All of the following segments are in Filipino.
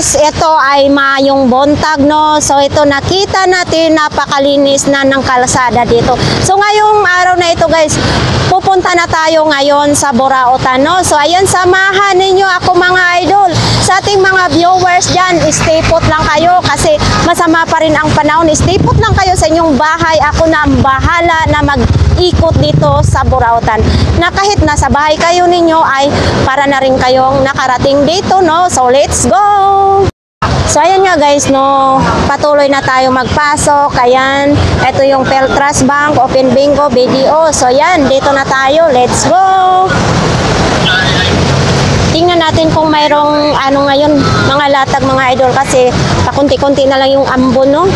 guys, ito ay Mayong Buntag, no? So ito nakita natin napakalinis na ng kalsada dito. So ngayong araw na ito guys, pupunta na tayo ngayon sa Burautan, no? So ayan, samahan ninyo ako mga idol. Sa ating mga viewers dyan, stay put lang kayo kasi masama pa rin ang panahon. Stay put lang kayo sa inyong bahay. Ako na ang bahala na mag-ikot dito sa Burautan. Na kahit nasa bahay kayo ninyo ay para na rin kayong nakarating dito, no? So let's go! So ayan nga guys, no, patuloy na tayo magpasok. Ayan, ito yung Peltras Bank, Open Bingo, BDO. So ayan, dito na tayo, let's go! Tingnan natin kung mayroong ano ngayon, mga latag mga idol, kasi pakunti-kunti na lang yung ambon, no?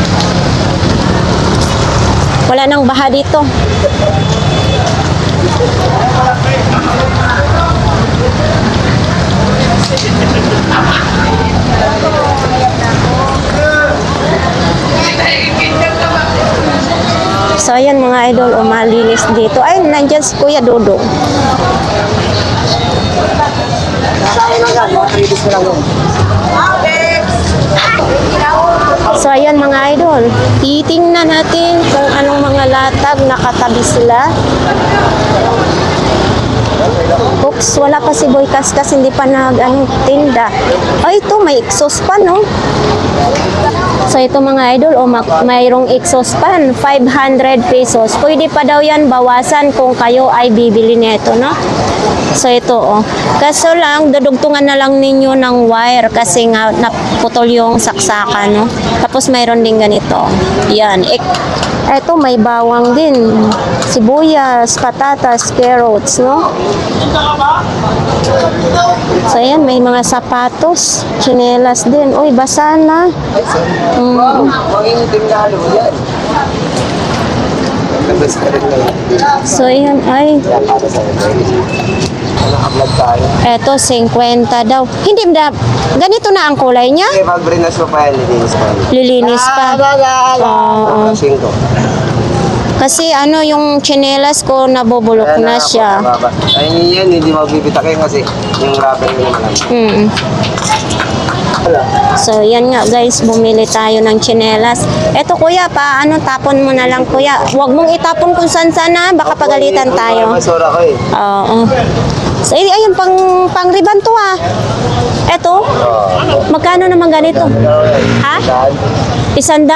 Wala nang baha dito. So ayan mga idol, malinis dito. Ay, nandyan si Kuya Dudong. So ayan mga idol, titingnan natin kung anong mga latag nakatabi sila. Oops, wala pa si Boy Kaskas, hindi pa tinda. Ay, ito may exhaust pan, no? So ito mga idol, mayroong exhaust pan, 500 pesos. Pwede pa daw yan bawasan kung kayo ay bibili nito, no? So ito, kaso lang, dudugtungan na lang ninyo ng wire kasi nga naputol yung saksakan, no? Tapos mayroon din ganito. Yan. Ito may bawang din. Sibuyas, patatas, carrots, no? So ayan, may mga sapatos, tsinelas din. Uy, basa na. So ayan, ay. Eto, 50 daw. Hindi na, ganito na ang kulay niya? Okay, mag-brinas mo pa yan, lilinis pa. Lilinis pa. Oo. Kasi ano, yung tsinelas ko nabubulok na siya. Ayun yan, hindi magbibitakin kasi yung rubber yun naman. So yan nga guys, bumili tayo ng tsinelas. Eto kuya, paano, tapon mo na lang kuya. Huwag mong itapon kung saan na, baka pagalitan tayo. Masura ko eh. Oo. So ayun, pang riban to ah. Eto, magkano naman ganito? Ha? 100?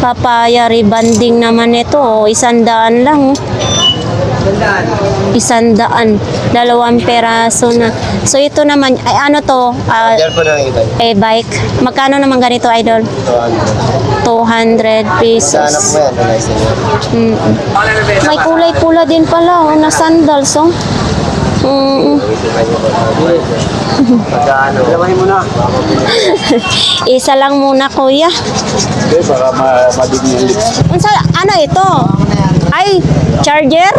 Papaya rebanding naman ito, 100 lang. 100, 2 peraso na. So ito naman, ay ano to? Bike. Magkano naman ganito, idol? 200 pesos. May kulay-pula din pala, na sandals, oh. Isa lang muna kuya. Ano ito? Ay, charger?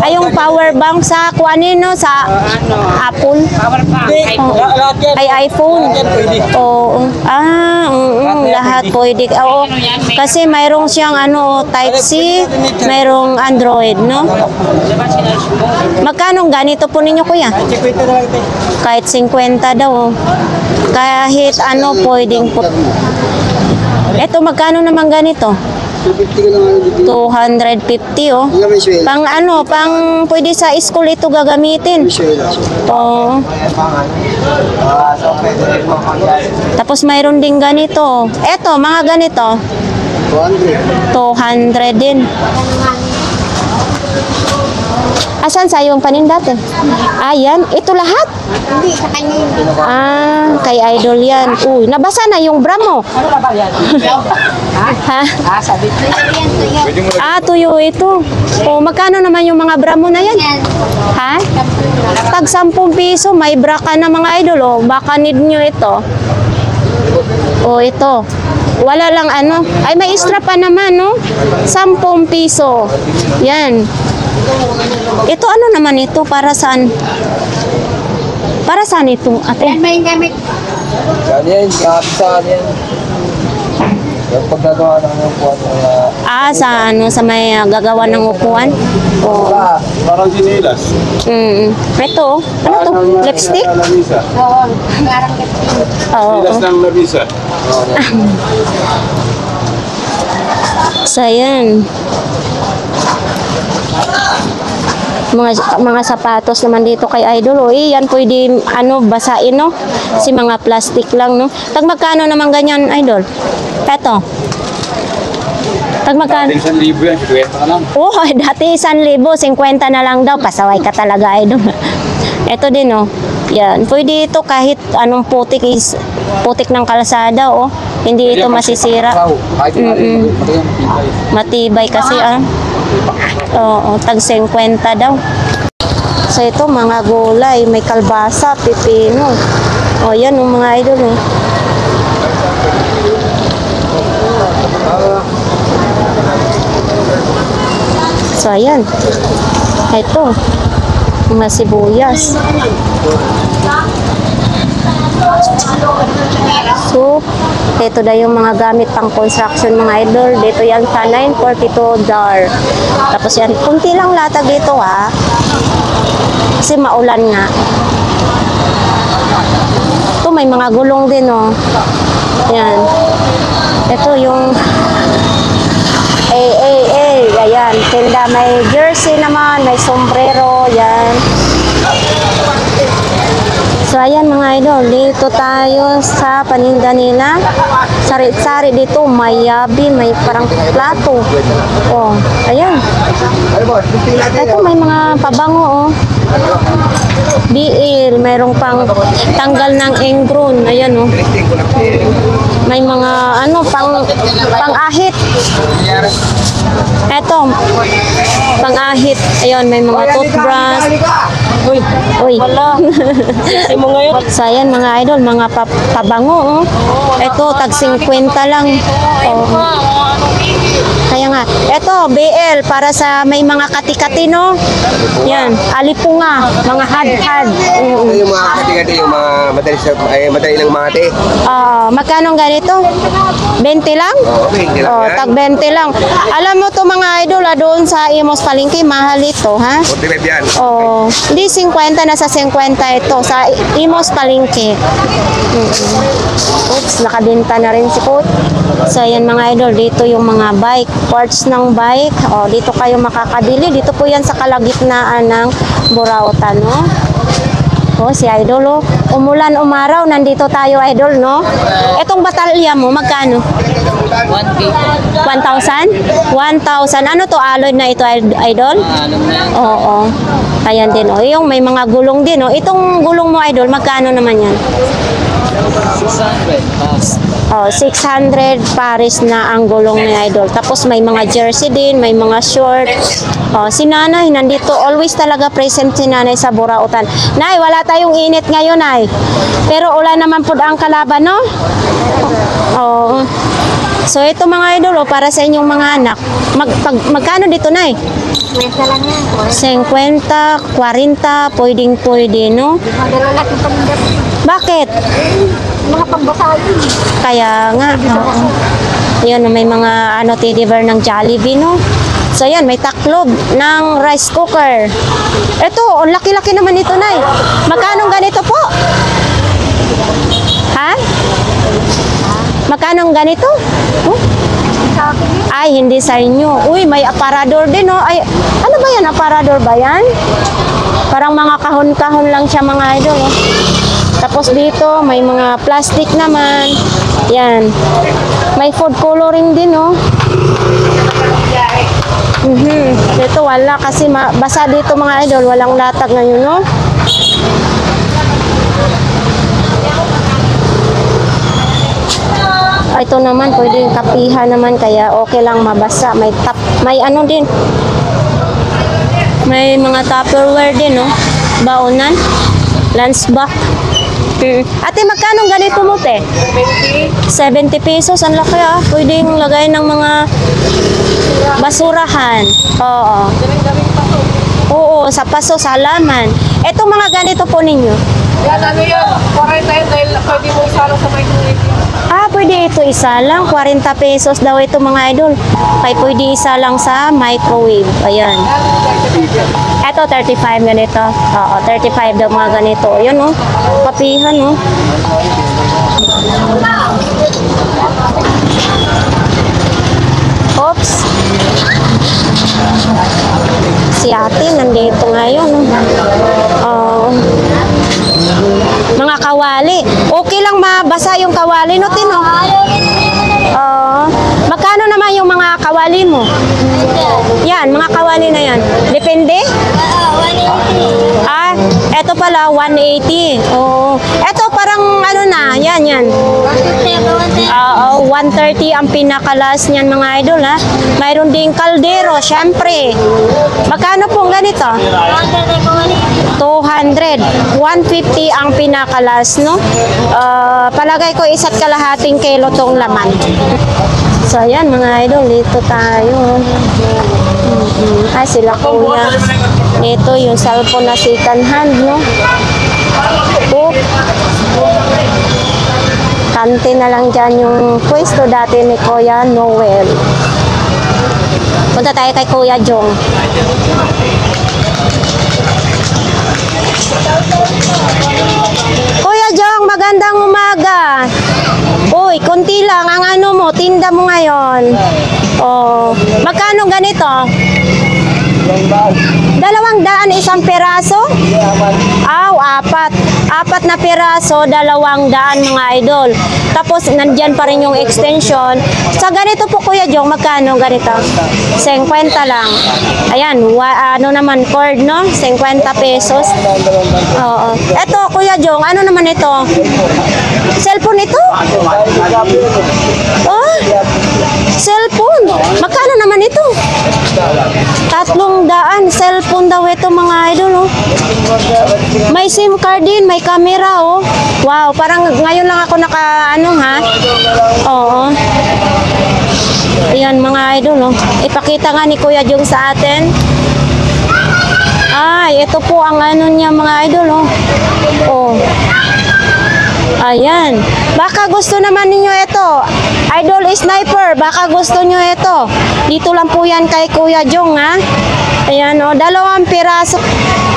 Ay, yung power bank sa kuanin, no? Sa Apple. Ay, iPhone. Oo. Lahat pwede. Oo. Kasi mayroong siyang ano, Type-C, mayroong Android, no? Magkano ganito po ninyo, kuya? Kahit 50 daw. Kahit ano, pwedeng po. Ito, magkano naman ganito? 250, oh. Pang ano, pang pwede sa school ito gagamitin. Oo. Tapos mayroon din ganito. Eto, mga ganito. 200 din. Asan sa yung paninda dati? Ayan, ito lahat? Hindi, sa kanya yun. Kay idol yan. Uy, nabasa na yung bra mo. Ano na ba yan? Ha? Sabi ko. Tuyo ito. Magkano naman yung mga bra mo na yan? Ha? Tag 10 piso, may bra ka na mga idol, baka need nyo ito. Ito. Wala lang ano. Ay, may extra pa naman, no? 10 piso. Yan. Ito ano naman ito? Para saan? Para saan ito, ate? Yan ba yung gamit? Yan, saan yan? Yung pagkagawa ng buwan Sa ano, sa may gagawa ng upuan. Oo. Parang sinilas. Ito, ano to? Lipstick? Lamisa. Oo, parang gating. Oo. Sinilas ng lamisa. So, ayan. Mga sapatos naman dito kay Idol. Yan pwede basain, no? Kasi mga plastic lang, no? Tag magkano naman ganyan, Idol? Eto. Tag magkano? Tingsan libo yan, 50 ka lang. Dati 1,000, 50 na lang daw. Pasaway ka talaga, Idol. Ito din, oh. Yan. Pwede ito kahit anong putik ng kalsada, oh. Hindi ito masisira. Matibay kasi, Oo, tag 50 daw. So ito mga gulay, may kalbasa, pipino. Yan yung mga Idol, oh. So ayan. Ito, mga sibuyas. So, ito na yung mga gamit pang construction, mga Idol. Dito yan sa 942 jar. Tapos yan, kunti lang latag dito, ha. Kasi maulan nga. Ito, may mga gulong din, oh. Yan. Ito yung ayan. Tinda, may jersey naman, may sombrero, yan. So, ayan mga Idol, dito tayo sa paninda nila. Sari-sari dito, may yabi, may parang plato. Ayan. Ito, may mga pabango, BL, mayroong pang tanggal ng engron. Ayan, may mga pang-ahit. Eto, pang-ahit. Ayun, may mga toothbrush. Uy. Wala. So, ayan mga Idol, mga pabango, Ito, tag 50 lang. Kaya nga, ito, BL, para sa may mga kati-kati, no? Yan, alipunga, mga had-had. Yung mga kati-kati, yung mga madali lang mga ate. Magkano ganito? 20 lang? Oo, 20 lang yan. Tag 20 lang. Alam mo to mga Idol, doon sa Imos Palengke, mahal ito, ha? 45 yan. Hindi 50, nasa 50 ito sa Imos Palengke. Oops, nakabenta na rin si Coach. So, ayan mga Idol, dito yung mga bike, parts ng bike. Dito kayo makakabili. Dito po yan sa kalagitnaan ng Burautan, no? Si Idol, umulan, umaraw, nandito tayo, Idol, no? Etong batalya mo, magkano? 1,000? 1,000? Ano to, alloy na ito, Idol? Oo. Ayan din, yung may mga gulong din, Itong gulong mo, Idol, magkano naman yan? 600 pares na ang gulong ni Idol. Tapos may mga jersey din, may mga short. Si Nanay, nandito. Always talaga present si Nanay sa Burautan. Nay, wala tayong init ngayon, Nay. Pero ulan naman po ang kalaban, no? So, ito mga Idol, para sa inyong mga anak. Magkano dito, Nay? 50 lang yan. 50, 40, pwedeng-pwede, no? Madala lang yung paninda. Bakit? Mga pambasahin. Kaya nga, yun, may mga teddy bear ng Jollibee, no? So, yan, may taklob ng rice cooker. Ito, laki-laki naman ito, Nay. Magkano ganito po? Ha? Magkano ganito? Ay, hindi sa inyo. Uy, may aparador din, Ay, ano ba yan? Aparador ba yan? Parang mga kahon-kahon lang siya, mga Idol, Tapos dito, may mga plastic naman. Yan. May food coloring din, Dito wala kasi basa dito, mga Idol. Walang latag ngayon, Ito naman, pwedeng kapihan naman, kaya okay lang mabasa. May ano din. May mga Tupperware din, Baonan. Lunch box. Ate, magkano ganito mo, te? 70 pesos. Ang laki, Pwedeng lagay ng mga basurahan. Oo, sa paso, sa halaman. Ito mga ganito po ninyo. Yan, ano yan? 40 yan dahil pwede mo isalo sa microwave. Pwede ito isa lang. 40 pesos daw ito mga idol. Kaya pwede isa lang sa microwave. Ayan. Ito, 35 ganito. Oo, 35 daw mga ganito. Ayan, oh. Papihan, oh. Oops. Si ate nandito ngayon. Oh. Mga kawali. Okay lang mabasa yung kawali no, Tino? Magkano naman yung mga kawali mo? Yan, mga kawali na yan. Depende? Eto pala, 180. Oo. Eto parang ano na, yan. 130 ang pinakalas niyan mga idol, ha? Mayroon ding kaldero, syempre. Magkano pong ganito? 200. 150 ang pinakalas, no? Palagay ko isa't kalahating kilo tong laman. So, ayan mga idol, dito tayo. Sila kuya. Ito yung cellphone na second hand, no? Kante na lang dyan yung pwesto dati ni Kuya Noel. Punta tayo kay Kuya Jong. Kuya Jong, magandang umaga. Uy, konti lang ang ano mo, tinda mo ngayon. Magkano ganito? 200 isang peraso? Apat na peraso, 200 mga idol. Tapos nandyan pa rin yung extension. Sa ganito po Kuya Jong, magkano ganito? 50 lang. Ayan, ano naman cord, no? 50 pesos. Oo. Eto Kuya Jong, ano naman ito? Cellphone ito? Cellphone. Magkano naman ito? 300. Cellphone daw ito mga idol, oh. May SIM card din, may camera, oh. Wow, parang ngayon lang ako Oo. Ayan mga idol, oh. Ipakita nga ni Kuya Jong sa atin. Ito po ang ano niya mga idol, oh. Ayan. Baka gusto naman ninyo ito. Idol Sniper, baka gusto nyo ito. Dito lang po yan kay Kuya Jong, ha. Ayan, 2 piraso.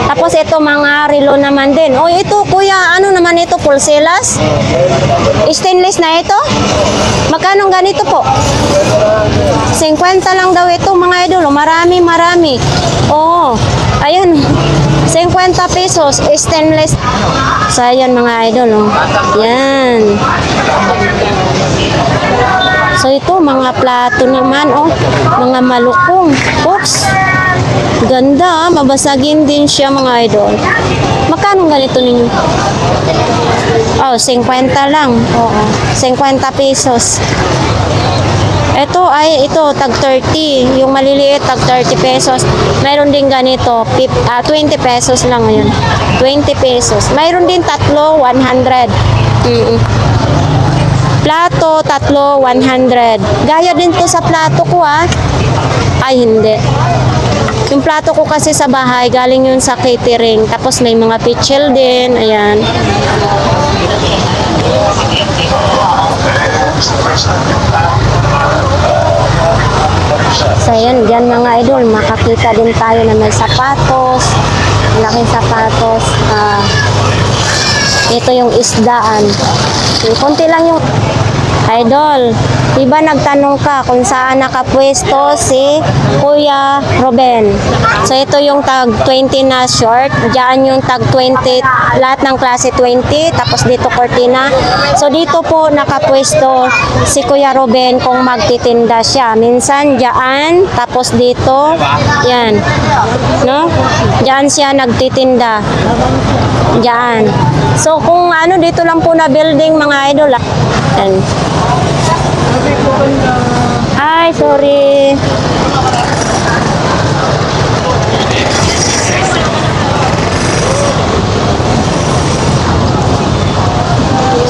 Tapos ito mga relo naman din. Ito Kuya, ano naman ito? Pulselas? Stainless na ito? Magkano ganito po? 50 lang daw ito mga idol. Marami. Ayan. 50 pesos, stainless. So, ayan mga idol, Yan. So, ito, mga plato naman, mga malukong. Oops. Ganda, mabasagin din siya mga idol. Magkano ganito ninyo? 50 lang. 50 pesos. Ito, tag 30. Yung maliliit, tag 30 pesos. Mayroon din ganito, 20 pesos lang ngayon. 20 pesos. Mayroon din tatlo, 100. Plato, tatlo, 100. Gaya din to sa plato ko, hindi. Yung plato ko kasi sa bahay, galing yun sa catering. Tapos may mga pichel din. Ayan. So, ayan, dyan mga idol, makakita din tayo na may sapatos. Malaking sapatos. Ito yung isdaan. Kunti lang yung idol. Diba nagtanong ka kung saan nakapwesto si Kuya Ruben. So ito yung tag 20 na short. Diyan yung tag 20, lahat ng klase 20. Tapos dito cortina. So dito po nakapwesto si Kuya Ruben kung magtitinda siya. Minsan diyan, tapos dito, yan. No? Diyan siya nagtitinda. Diyan. So kung dito lang po na building mga idol. Yan. Ay, sorry.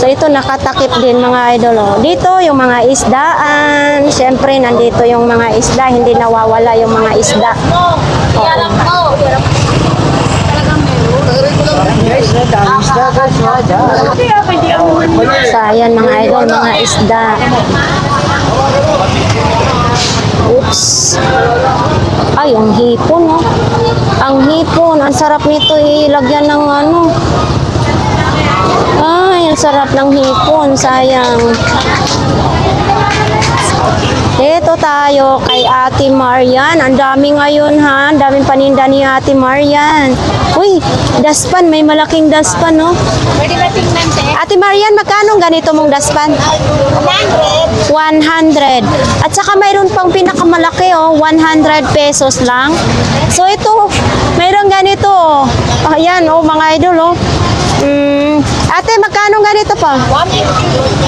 So ito nakatakip din mga idol. Dito yung mga isdaan. Siyempre nandito yung mga isda. Hindi nawawala yung mga isda. So, ayan mga idol, mga isda. Oops. Ay, ang hipon, oh. Ang hipon. Ang sarap nito ilagyan ng ano. Ay, ang sarap ng hipon. Sayang. Dito tayo kay Ate Marian. Ang dami ngayon ha. Ang daming paninda ni Ate Marian. Uy, daspan. May malaking daspan, no? Pwede ba tingnan siya? Ate Marian, magkano ganito mong daspan? 100. 100. At saka mayroon pang pinakamalaki, oh. 100 pesos lang. So, ito, mayroon ganito, oh. Ayan, oh, mga idol, oh. Ate, magkano ganito pa?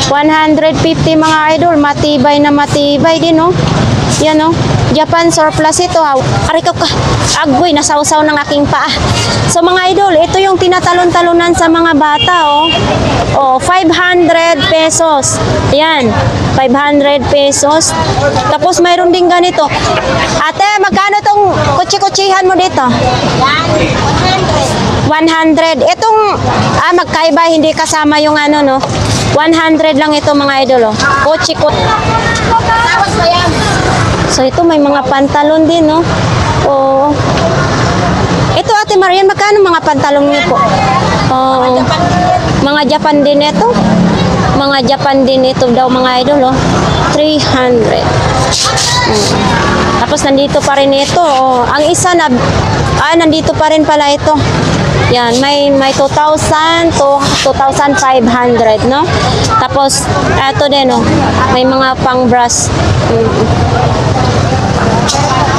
150 mga idol. Matibay na matibay din, no? Yan, no? Japan surplus ito, ha? Aray ka, agoy, nasawsaw ng aking paa. So, mga idol, ito yung tinatalon-talonan sa mga bata, oh. Oh, 500 pesos. Yan, 500 pesos. Tapos, mayroon din ganito. Ate, magkano itong kutsi-kutsihan mo dito? 100. Itong, magkaiba, hindi kasama yung ano, no? 100 lang ito, mga idol, oh. Kutsi-kut. So, ito may mga pantalon din, no? Oo. Ito, Ate Marian, magkano mga pantalon niyo po? Oo. Mga Japan din ito. Mga Japan din ito daw, mga idol, oh. 300. Tapos, nandito pa rin ito, oh. Ang isa na, nandito pa rin pala ito. Yan, may 2,000 to 2,500, no? Tapos, ito din, oh. May mga pang-brush.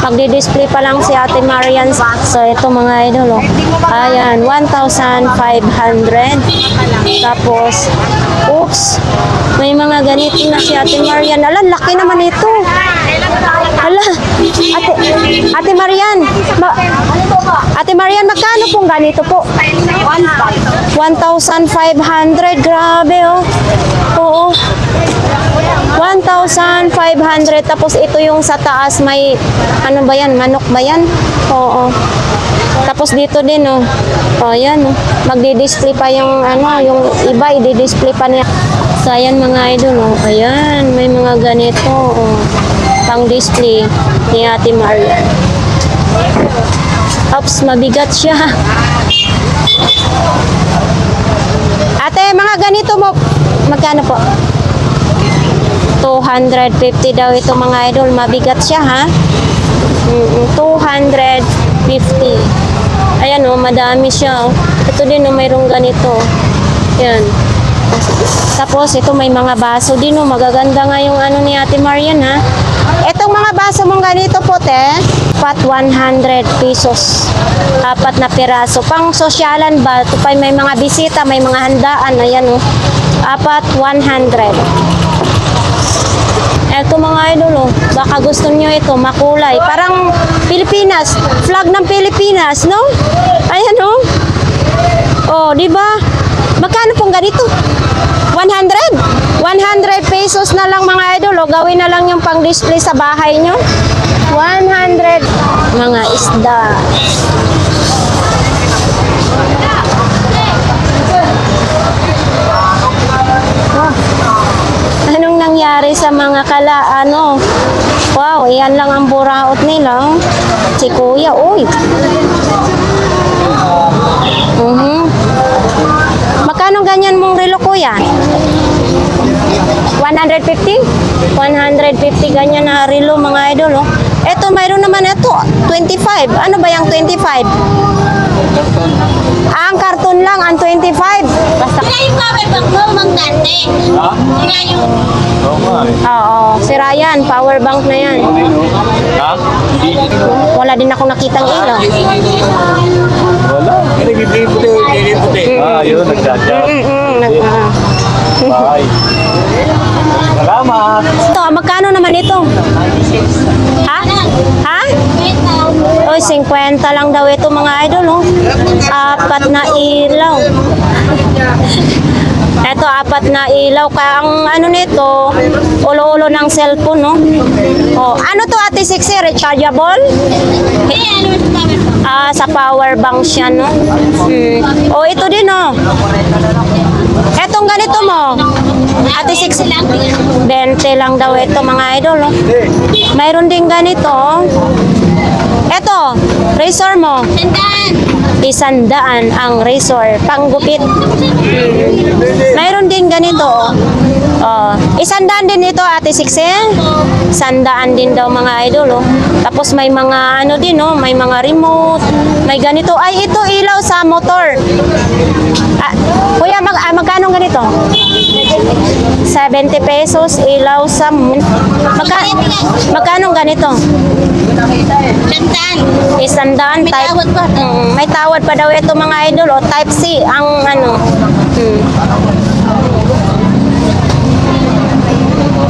Magdi-display pa lang si Ate Marian. So, ito mga idol, oh. Ayan, 1,500. Tapos, oops, may mga ganito na si Ate Marian. Ala, laki naman ito. Ala, Ate Marian, Ate Marian, magkano pong ganito po? 1,500. Grabe, oh. Oo. 1,500. Tapos ito yung sa taas may ano ba yan? Manok ba yan? Oo. Tapos dito din, oh. Oh, yan, oh. Magdi-display pa yung ano, yung iba i-display pa niya. So ayan mga idol, oh. Ayan, may mga ganito, oh. Pang-display ni Ate Marian. Oops, mabigat siya. Ate, mga ganito mo, magkano po? 250 daw ito mga idol. Mabigat siya, ha? 250. Ayan, oh, madami siya, oh. Ito din, oh, mayroong ganito. Yan. Tapos, ito may mga baso din, oh. Magaganda nga yung ano ni Ate Marian, ha? Itong mga baso mong ganito po, te, pat 100 pesos. 4 na piraso. Pang sosyalan ba? Ito pa may mga bisita, may mga handaan. Ayan, oh. 4, 100. Eto mga idol, oh. Baka gusto niyo ito, makulay. Parang Pilipinas, flag ng Pilipinas, no? Ayan, oh. Oh, di ba? Magkano pong ganito? 100? 100 pesos na lang mga idol, oh. Gawin na lang yung pang-display sa bahay nyo. 100 mga isda. Anong nangyari sa mga ano? Wow, iyan lang ang buraot nila, oh. Si Kuya, uy. Magkano ganyan mong relo, Kuya? 150? 150 ganyan na relo mga idol, oh. Ito, mayroon naman ito, 25. Ano ba yung 25? Ang karton lang, ang 25. Basta. Sila yung power bank mo, Mang Dante. Ha? Sila yung... Oo nga eh. Oo, si Ryan, power bank na yan. Ha? Wala din ako nakitang ilaw. Wala. Puti. Yun, nagdadya. Bye. Salamat. Ito, magkano naman ito? Ha? Ha? Oy, 50 lang daw ito mga idol, oh. 4 na ilaw. Ito, 4 na ilaw. Ang ano nito, ulo-ulo ng cellphone, no? Oh, ano to, Ate Sixi? Rechargeable? Eh, ano yung power bank? Sa power bank siya, no? O, ito din, oh. Etong ganito mo. Ate 6 lang. 20 lang daw ito, mga idol, oh. Mayroon din ganito, oh. Eto, razor mo. Tandaan. 100 ang razor, panggupit. Mayroon din ganito, oh. 100 din ito, Ate 6, 100 din daw, mga idol, oh. Tapos may mga ano din, oh, may mga remote, may ganito. Ay, ito ilaw sa motor. Kuya, magkano ganito? 70 pesos ilaw sa magkano ganito? Tandaan. 100 May type. tawad pa. May tawad pa daw ito, mga idol, o type C ang ano.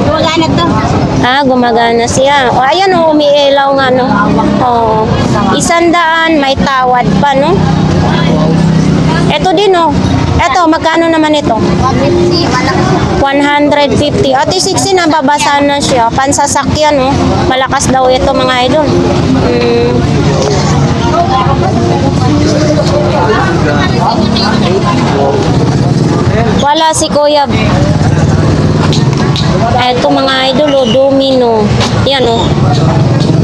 Gumagana to. Gumagana siya. O ayan, o, umiilaw nga, no. O, 100, may tawad pa, no. Ito din, oh. Ito, magkano naman ito? 150. Malaki. 150. Ate 60 na babasa na siya. Pansasakyan, no. Malakas daw ito, mga idol. Wala si Kuya. Ito, mga idol, oh, domino. Yan, oh.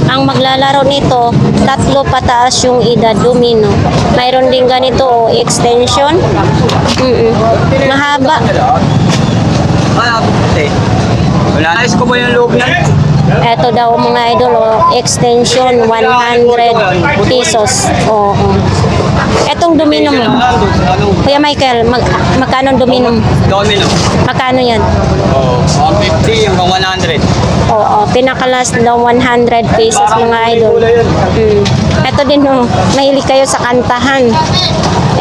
Ang maglalaro nito, 3 pataas yung edad, domino. Mayroon din ganito, oh, extension. Mahaba. Wala na, ko mo yung loob yan. Ito daw, mga idol, oh, extension, 100 pesos. Oo. Etong domino mo. Kuya Michael, magkano domino mo? Domino. Magkano yan? 150 hanggang 100. Oo, pinakalas daw 100 pesos, mga idol. Ito din, oh, mahilig kayo sa kantahan.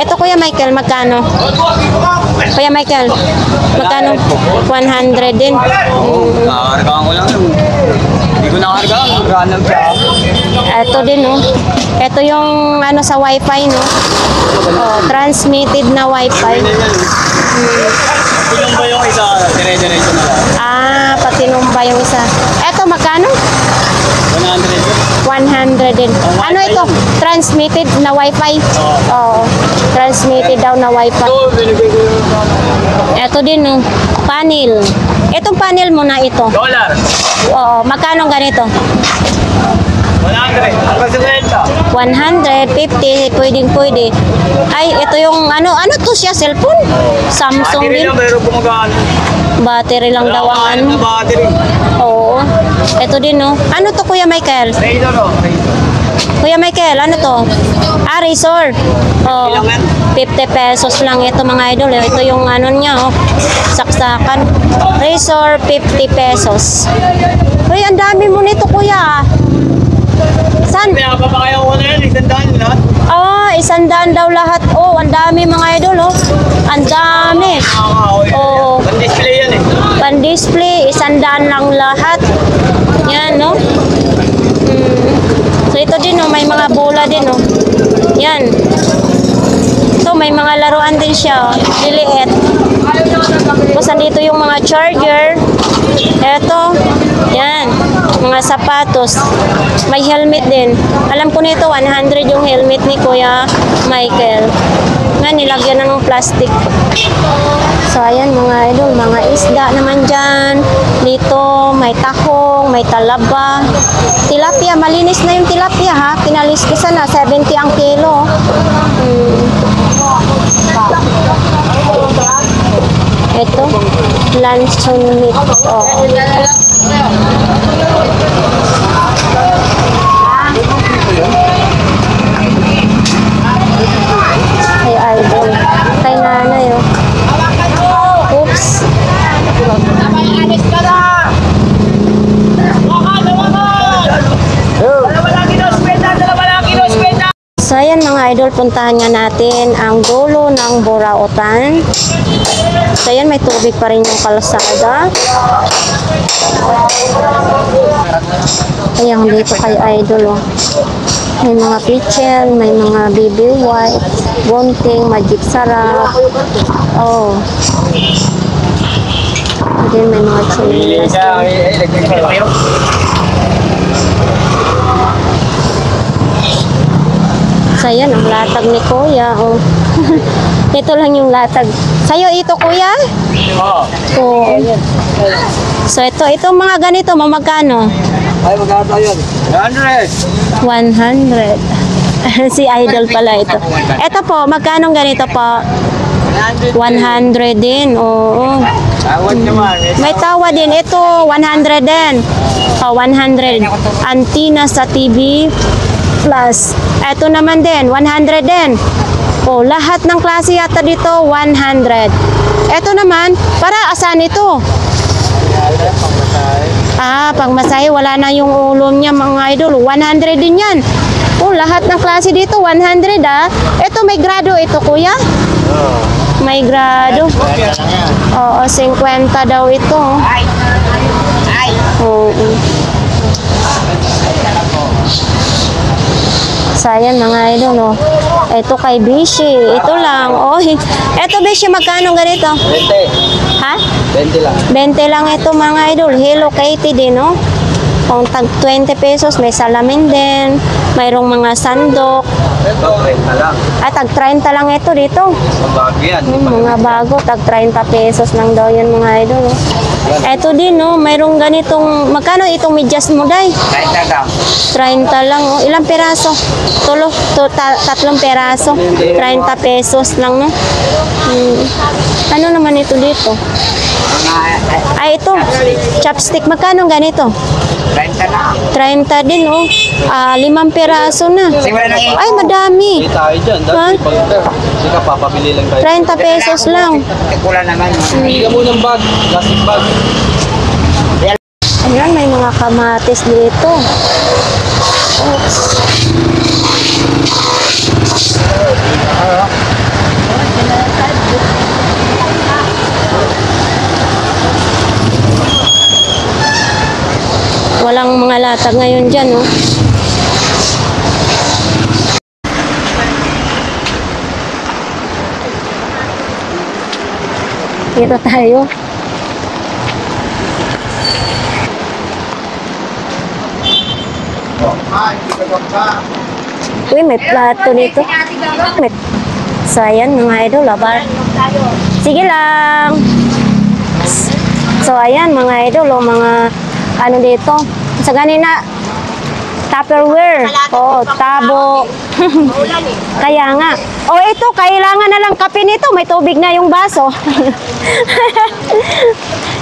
Ito, Kuya Michael, magkano? Kuya Michael, magkano? 100 din. Nakakargaan ko lang. Hindi ko nakakargaan. Random siya. Ito din, oh. Ito yung ano sa wifi, no? Oh, transmitted na wifi. Ilang ba yung isa? Dire-diretso na lang. Patinumba yung isa. Ito, magkano? 100. 100 din. Ano ito? Transmitted na wifi? Oo. Transmitted daw na wifi. Ito, binigay ko yung Ito din, oh. Panel. Itong panel mo na ito. dollar. Oo. Magkano ganito? 100. Hanggang sa 150, pwedeng-pwede. Ay, ito yung ano to siya, cellphone? Samsung battery din. lang, pero gumagana. Battery lang daw ang ano. na battery. Oo. Ito din, no. Ano to, Kuya Michael? Razor, oh. Kuya Michael, ano to? Razor. Oh, 50 pesos lang ito, mga idol. Ito yung ano niya, oh. Saksakan. Razor, 50 pesos. Uy, ang dami mo nito, Kuya. San? Pinapapakayaw ko na yan, isandaan lahat. 100 daw lahat. Oh, ang dami, mga idol, oh. Ang dami. Oo. Pan-display yan eh. Pan-display, 100 lang lahat. Yan, no? So, ito din, oh, may mga bola din, oh. Yan. So, may mga laruan din siya, oh. Liliit. Tapos, andito yung mga charger. Eto. Yan. Mga sapatos. May helmet din. Alam ko nito, 100 yung helmet ni Kuya Michael. Nga, nilagyan na ng plastic. So, ayan, mga idol. Mga isda naman dyan. Dito, may tahong, may talaba. Tilapia. Malinis na yung tilapia, ha? Kinaliskisan na. 70 ang kilo. Ito, luncheon meat. Oh. Ay, idol. Kay nanay, oh. Oops. So, ayan, mga idol, puntahan nga natin ang dulo ng Burautan. So, ayan, may tubig pa rin yung kalsada. Ayan, dito kay idol, oh. May mga pitchel, may mga baby white, bunting, magic sarap. Oh. And then, may mga chilinas din. So, yan, ang latag ni Kuya. Oh. Ito lang yung latag. Sa'yo ito, Kuya? Oo. Oo. So, itong mga ganito, magkano? Ay, magkano yun? 100. 100. Si Idol pala ito. Ito po, magkano ganito po? 100 din, oo. Tawad naman. May tawa din. Ito, 100 din. Oh, 100. Antina sa TV Plus. Ito naman din, 100 din. Oh, lahat ng klase yata dito, 100. Ito naman, para asan ito? Ah, pangmasahe, wala na yung ulo niya mga idol. 100 din yan. Oh, lahat ng klase dito, 100 ah. Ito, may grado ito, kuya? May grado. Oo, 50 daw ito. Oo. Sayang mga idol, oh. Ito kay Bishi. Ito lang. Oh, ito Bishi, magkano ganito? 20. Ha? 20 lang. 20 lang ito mga idol. Hello Kitty din, no? Kung tag 20 pesos, may salamin din. Mayroong mga sandok. Ito, 30 lang. Ay, tag 30 lang ito dito. Mabago yan. Mga bago, tag 30 pesos lang daw yan mga idol. Oh. Ito din, no? Mayroong ganitong, magkano itong medyas mo, day? 30 lang. 30 lang, oh. Ilang peraso? Tatlong peraso. 30 pesos lang, no? Ano naman ito dito? Ay, ito. Chopstick. Magkano ganito? 30 lang. 30 din, oh. 5 peraso na. Ay, madami. Hindi tayo dyan. Ha? Dahil hindi ka papabili lang tayo. 30 pesos lang. Kulang naman. Hindi ka muna ng bag. Plastic bag. Ayan, may mga kamatis dito. Oops. Walang mga latag ngayon dyan, no? Dito tayo. Uy, may plato dito. So, ayan, mga idol, labar. Sige lang. So, ayan, mga idol, o mga ano dito. Sa ganina, Tupperware. Oo, tabo. Kaya nga. O, ito, kailangan na lang kape nito. May tubig na yung baso.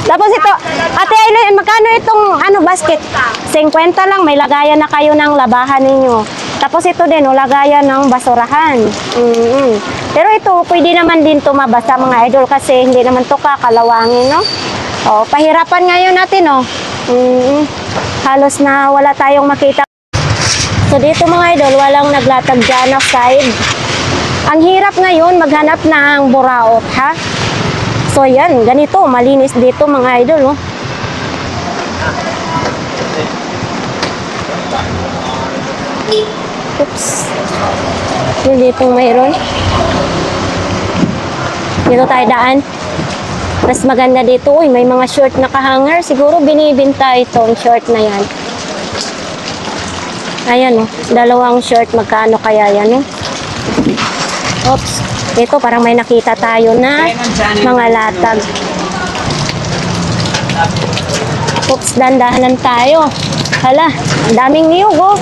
Tapos ito, Ate Aileen, magkano itong basket? 50 lang, may lagayan na kayo ng labahan ninyo. Tapos ito din, lagayan ng basurahan. Pero ito, pwede naman din tumabasa mga idol kasi hindi naman to kakalawangin, no? O, pahirapan ngayon natin, no? Halos na wala tayong makita. So dito mga idol, walang naglatag dyan of side. Ang hirap ngayon maghanap ng buraot, ha? So yan, ganito, malinis dito mga idol, oh. Oops. Yung dito mayroon. Dito tayo daan. Mas maganda dito, uy, may mga short na kahanger. Siguro binibinta itong short na yan. Ayan, oh, dalawang short, magkano kaya yan, oh? Oops. Ito, parang may nakita tayo na mga latag. Oops, dandahanan tayo. Hala, ang daming niyog, oh.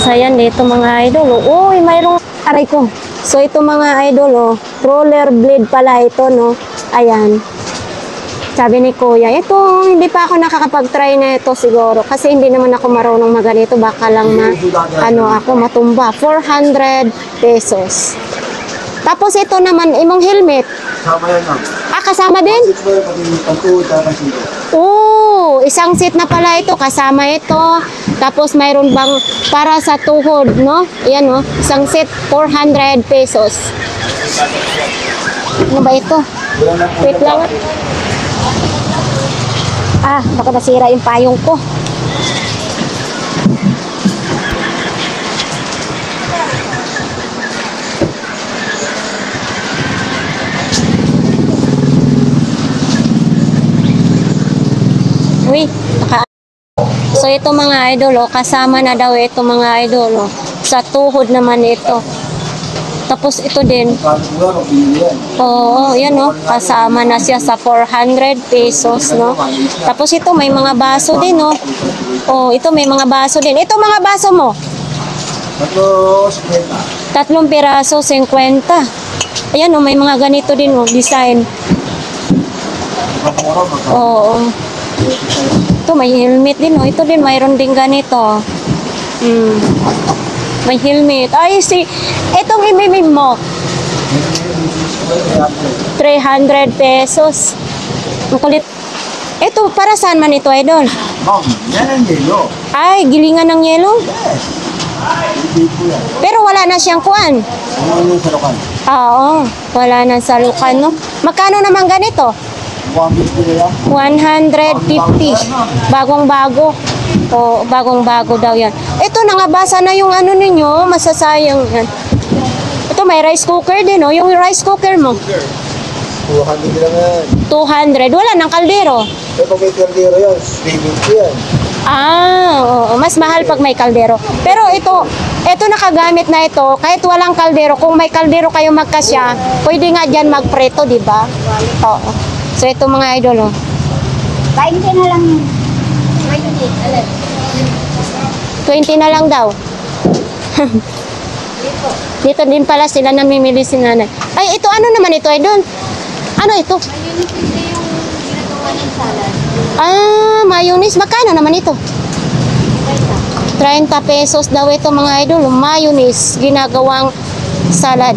So, ayan, dito mga idol, oh. Uy, mayroong aray ko. So, ito mga idol, oh. Roller blade pala ito, no? Ayan. Sabi ni Kuya, ito, hindi pa ako nakakapag-try na ito siguro. Kasi hindi naman ako marunong maganito. Baka lang ako matumba. 400 pesos. Tapos ito naman, imong helmet. Kasama yan, no? Kasama din? Oo, isang set na pala ito. Kasama ito. Tapos mayroon bang para sa tuhod, no? Ayan, no? Isang set, 400 pesos. Ano ba ito? Wait lang. Baka nasira yung payong ko. Uy, so ito mga idol, kasama na daw ito mga idol. Sa tuhod naman ito. Tapos ito din. Oo, yan kasama na siya sa 400 pesos, no? Tapos ito may mga baso din, no? Oh, ito may mga baso din. Ito mga baso mo? 3 piraso, 50. Ayan, may mga ganito din, design. Oo. Ito may helmet din, ito din mayroon din ganito. May helmet. Ay, itong imimim mo. 300 pesos. Ang kulit. Ito, para saan man ito, idol? Ma'am, yan ang yelo. Ay, gilingan ng yelo? Pero wala na siyang kuan. Ano yung salukan? Oo, wala na salukan, no? Magkano naman ganito? 150 na yan. 150. Bagong-bago. O, bagong-bago daw yan. Ito, nangabasa na yung ano ninyo, masasayang yan. Ito, may rice cooker din, Yung rice cooker mo. 200 lang yan. 200. Wala ng kaldero. Ito may kaldero yan. 350 yan. Oo, mas mahal pag may kaldero. Pero ito nakagamit na ito, kahit walang kaldero, kung may kaldero kayo magkasya, pwede nga dyan magpreto, di ba? Oo. So ito mga idol, 20 na lang. 20 na lang daw. Dito din pala sila namimili si nanay. Ay, ito ano naman ito, idol? Ano ito? Mayonnaise. Magkano naman ito? 30 pesos daw ito mga idol. Mayonnaise, ginagawang salad.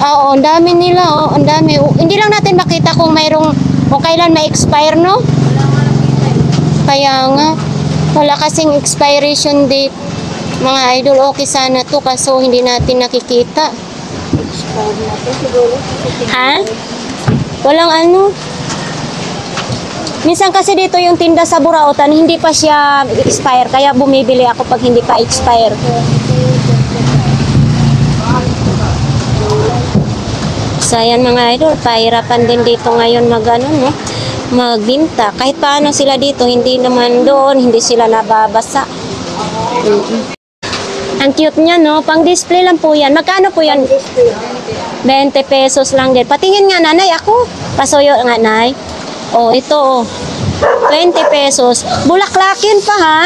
Oo, ang dami nila. Ang dami. Hindi lang natin makita kung mayroong, kung kailan ma-expire, no? Kaya nga, wala kasing expiration date. Mga idol, okay sana to kaso hindi natin nakikita. Ha? Walang ano? Minsan kasi dito yung tinda sa Burautan, hindi pa siya expire. Kaya bumibili ako pag hindi pa expire. So ayan mga idol, pahirapan din dito ngayon magbinta. Kahit paano sila dito, hindi naman doon, hindi sila nababasa. Ang cute niya, pang display lang po yan. Magkano po yan? 20 pesos lang din. Patingin nga nanay, ako. Pasuyo nga nay. Oh, ito 20 pesos. Bulaklakin pa ha.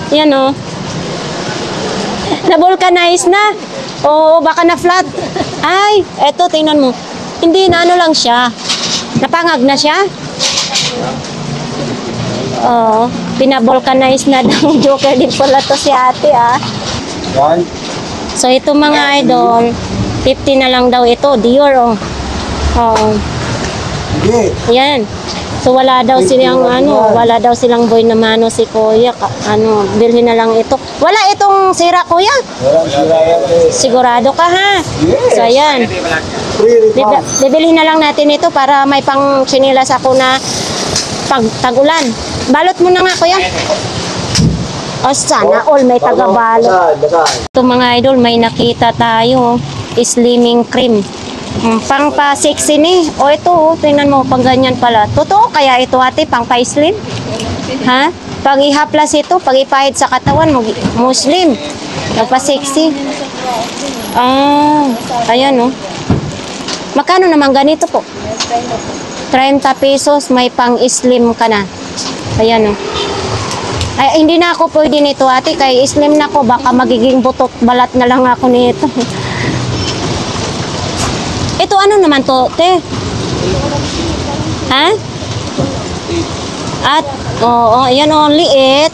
Yan Na-vulcanize na. Oo, baka na-flat. Ay, eto, tingnan mo. Hindi na lang siya. Napangag na siya. Oo, pinabulkanize na daw. Joker din pala to si ate, Yan. So, ito mga idol, 50 na lang daw ito. Dior, Oo. Hindi. Yan. So, wala daw silang, wala daw silang boy na mano si kuya. Bilhin na lang ito. Wala itong sira, kuya? Walang sira yan eh. Sigurado ka, ha? Yes. So, ayan. Free refund. Bibilhin na lang natin ito para may pang sinilas ako na pag tag-ulan. Balot mo na nga, kuya. O, sana all may taga-balot. Basahan. Ito mga idol, may nakita tayo. Slimming cream. Pang pa-sexy ni. O, ito, tingnan mo, pang ganyan pala. Totoo kaya ito, ate, pang pa-slim? Ha? Pag ihaplas ito, pag ipahid sa katawan, muslim. Nagpa-sexy. Ayan, Magkano naman ganito po? 30 pesos, may pang-slim ka na. Ayan, Ay, hindi na ako pwede nito, ate. Kay slim na ko, baka magiging butot balat na lang ako nito. Ito, ano naman to, te? Ha? At, ayan ang liit.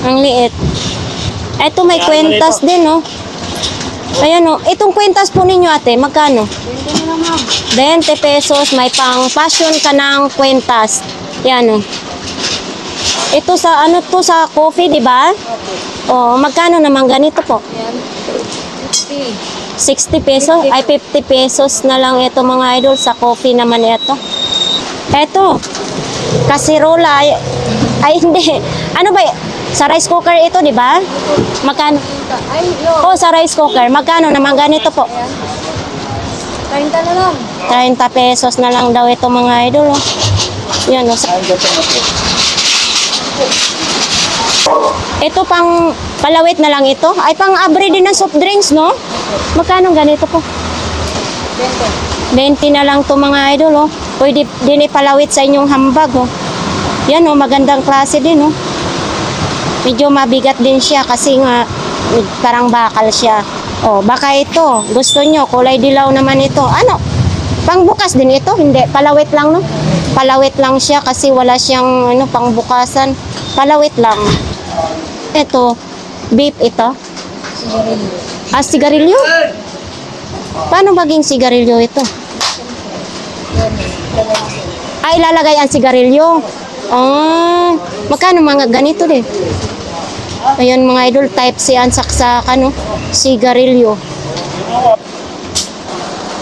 Ang liit. Ito, may kwentas din, Ayan, itong kwentas po ninyo, ate, magkano? 20 pesos, may pang passion ka ng kwentas. Yan, Ito sa, sa coffee, di ba? Magkano naman ganito po? 60 pesos, ay 50 pesos na lang ito mga idol. Sa coffee naman ito. Ito, kasirola, ay hindi. Ano ba, sa rice cooker ito, di ba? Magkano? Sa rice cooker, magkano naman ganito po? 30 na lang. 30 pesos na lang daw ito mga idol. Oh. Yan, oh. Ito pang palawit na lang ito. Ay, pang abre din ng soft drinks, no? Magkano ganito po? 20 na lang to mga idol, oh. Pwede din ipalawit sa inyong hambag, oh. Yan, oh, magandang klase din, oh. Medyo mabigat din siya kasi nga parang bakal siya. Oh, baka ito, gusto nyo, kulay dilaw naman ito. Ano? Pangbukas din ito? Hindi, palawit lang, no? Palawit lang siya kasi wala siyang ano, pangbukasan. Palawit lang. Ito, beef ito. Ah, sigarilyo? Paano maging sigarilyo ito? Ay, ilalagay ang sigarilyo. Ah, magkano mga ganito din? Ayan mga idol, type C ang saksakan, no? Sigarilyo.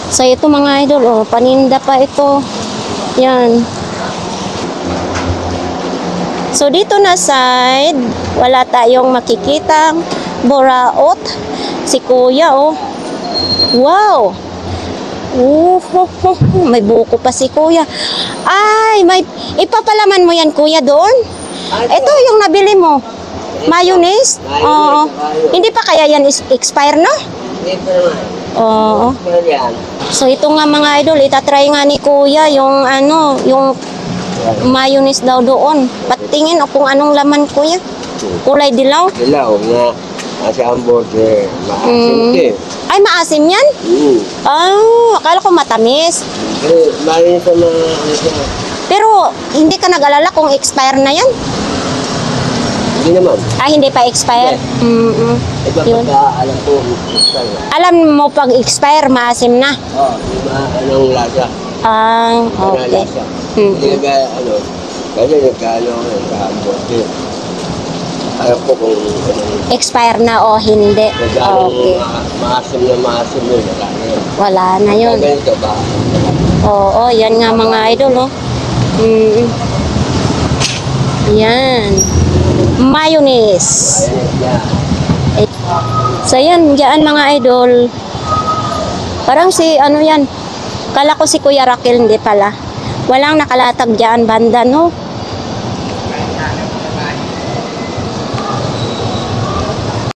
So ito mga idol, oh, paninda pa ito. Yan. So dito na side, wala tayong makikitang boraot. Si kuya, oh. Wow! May buko pa si kuya. Ay, may ipapalaman mo yan kuya doon? Ito yung nabili mo. Mayonnaise? Oo. Hindi pa kaya yan expire, no? Hindi pa naman. Oo. Pero yan. So ito nga mga idol, itatry nga ni kuya yung ano, yung mayonnaise daw doon. Patingin o kung anong laman kuya. Kulay dilaw. Dilaw na kasi hamburger. Maasim din. Ay, maasim yan? Ah, akala ko matamis. Pero marin sa mga ano siya. Pero hindi ka nag-alala kung expire na yan? Hindi naman. Ah, hindi pa expire? Iba Yun. pagka alam ko. Style. Alam mo pag expire, maasim na. Oo, iba anong lasa. Ah, Ano okay. lasa. Hindi nagkaya ano. Kasi nagkano ako ng hamburger. Alam ko kung ano. Expire na o hindi. Nagkano Okay. maasim yun. Wala na yun. Wala na yun. Ganito ba? Oo, yan nga mga idol, oh. Yan. Mayonnaise. Yan. So yan, dyan mga idol. Parang si ano yan. Kala ko si Kuya Raquel, hindi pala. Walang nakalatag dyan banda, no?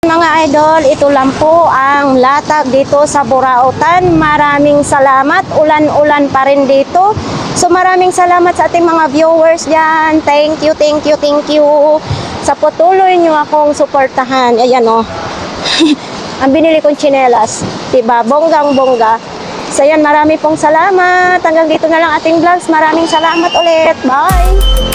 Mga idol, ito lang po ang latag dito sa Burautan. Maraming salamat. Ulan-ulan pa rin dito. So maraming salamat sa ating mga viewers dyan. Thank you, thank you, thank you. Sa patuloy nyo akong suportahan. Ayan, oh. Ang binili kong tsinelas. Diba? Bonggang-bongga. So yan, marami pong salamat. Hanggang dito na lang ating vlogs. Maraming salamat ulit. Bye!